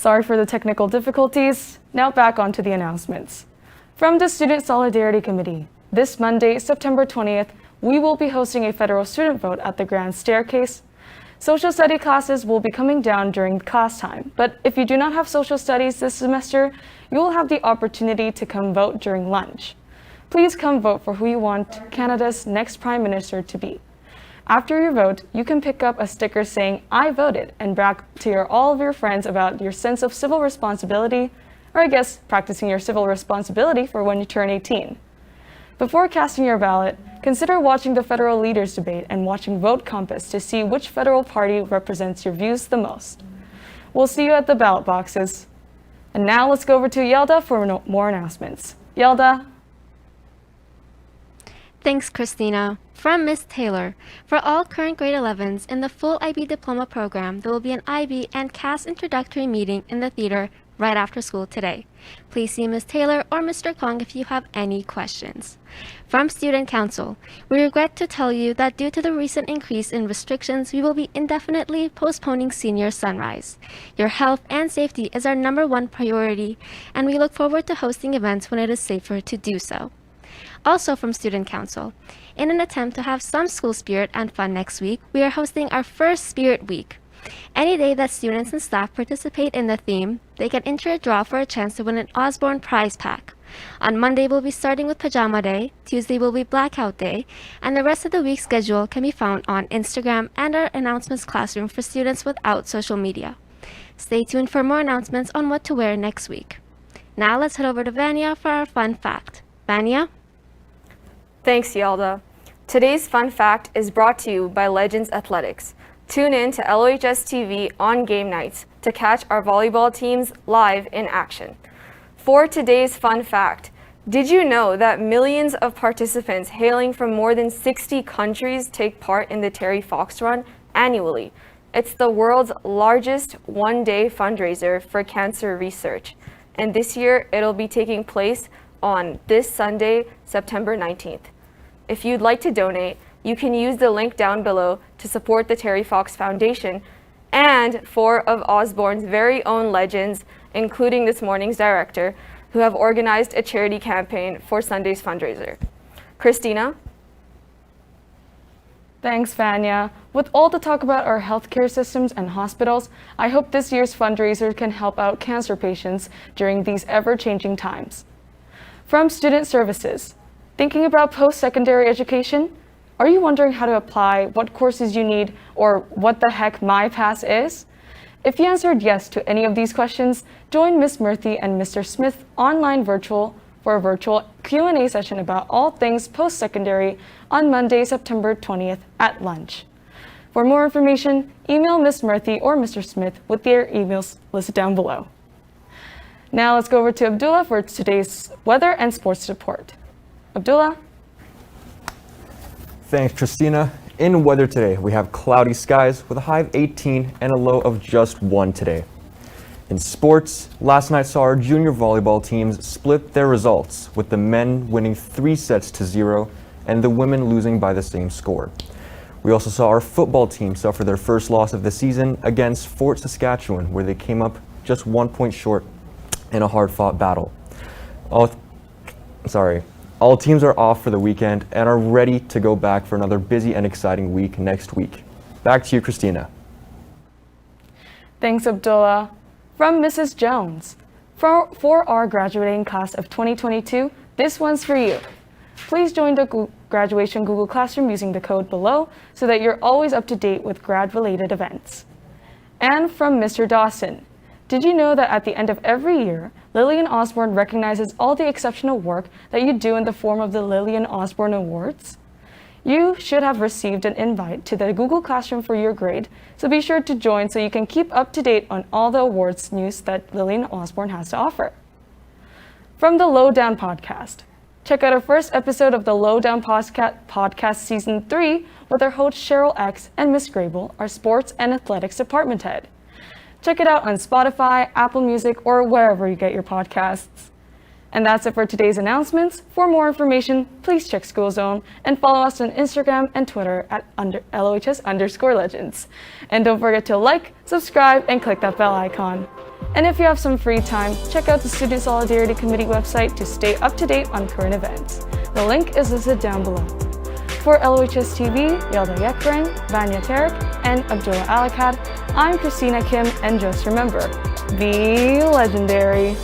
Sorry for the technical difficulties. Now back onto the announcements. From the Student Solidarity Committee, this Monday, September 20th, we will be hosting a federal student vote at the Grand Staircase. Social study classes will be coming down during class time, but if you do not have social studies this semester, you will have the opportunity to come vote during lunch. Please come vote for who you want Canada's next Prime Minister to be. After your vote, you can pick up a sticker saying, "I voted," and brag to all of your friends about your sense of civil responsibility, or I guess practicing your civil responsibility for when you turn 18. Before casting your ballot, consider watching the federal leaders debate and watching Vote Compass to see which federal party represents your views the most. We'll see you at the ballot boxes. And now let's go over to Yelda for more announcements. Yelda. Thanks, Christina. From Ms. Taylor, for all current grade 11s in the full IB diploma program, there will be an IB and CAS introductory meeting in the theater right after school today. Please see Ms. Taylor or Mr. Kong if you have any questions. From Student Council, we regret to tell you that due to the recent increase in restrictions, we will be indefinitely postponing Senior Sunrise. Your health and safety is our #1 priority, and we look forward to hosting events when it is safer to do so. Also from Student Council, in an attempt to have some school spirit and fun next week, we are hosting our first Spirit Week. Any day that students and staff participate in the theme, they can enter a draw for a chance to win an Osborne prize pack. On Monday, we'll be starting with Pajama Day, Tuesday will be Blackout Day, and the rest of the week's schedule can be found on Instagram and our announcements classroom for students without social media. Stay tuned for more announcements on what to wear next week. Now let's head over to Vanya for our fun fact. Vanya? Thanks, Yelda. Today's fun fact is brought to you by Legends Athletics. Tune in to LOHS TV on game nights to catch our volleyball teams live in action. For today's fun fact, did you know that millions of participants hailing from more than 60 countries take part in the Terry Fox Run annually? It's the world's largest one-day fundraiser for cancer research, and this year it'll be taking place on this Sunday, September 19th. If you'd like to donate, you can use the link down below to support the Terry Fox Foundation and 4 of Osborne's very own legends, including this morning's director, who have organized a charity campaign for Sunday's fundraiser. Christina? Thanks, Vanya. With all the talk about our healthcare systems and hospitals, I hope this year's fundraiser can help out cancer patients during these ever-changing times. From Student Services, thinking about post-secondary education? Are you wondering how to apply, what courses you need, or what the heck MyPass is? If you answered yes to any of these questions, join Ms. Murthy and Mr. Smith online for a virtual Q&A session about all things post-secondary on Monday, September 20th at lunch. For more information, email Ms. Murthy or Mr. Smith with their emails listed down below. Now let's go over to Abdullah for today's weather and sports report. Abdullah? Thanks, Christina. In weather today, we have cloudy skies with a high of 18 and a low of just 1 today. In sports, last night saw our junior volleyball teams split their results, with the men winning 3-0 and the women losing by the same score. We also saw our football team suffer their first loss of the season against Fort Saskatchewan, where they came up just 1 point short in a hard-fought battle. All teams are off for the weekend and are ready to go back for another busy and exciting week next week. Back to you, Christina. Thanks, Abdullah. From Mrs. Jones, for our graduating class of 2022, this one's for you. Please join the graduation Google Classroom using the code below so that you're always up to date with grad-related events. And from Mr. Dawson, did you know that at the end of every year, Lillian Osborne recognizes all the exceptional work that you do in the form of the Lillian Osborne Awards? You should have received an invite to the Google Classroom for your grade, so be sure to join so you can keep up to date on all the awards news that Lillian Osborne has to offer. From the Lowdown Podcast, check out our first episode of the Lowdown Podcast Season 3 with our host Cheryl X and Miss Grable, our sports and athletics department head. Check it out on Spotify, Apple Music, or wherever you get your podcasts. And that's it for today's announcements. For more information, please check School Zone and follow us on Instagram and Twitter at LOHS_legends. And don't forget to like, subscribe, and click that bell icon. And if you have some free time, check out the Student Solidarity Committee website to stay up to date on current events. The link is listed down below. For LOHS TV, Yelda Yekring, Vanya Tarek, and Abdullah Alakad, I'm Christina Kim, and just remember, be legendary.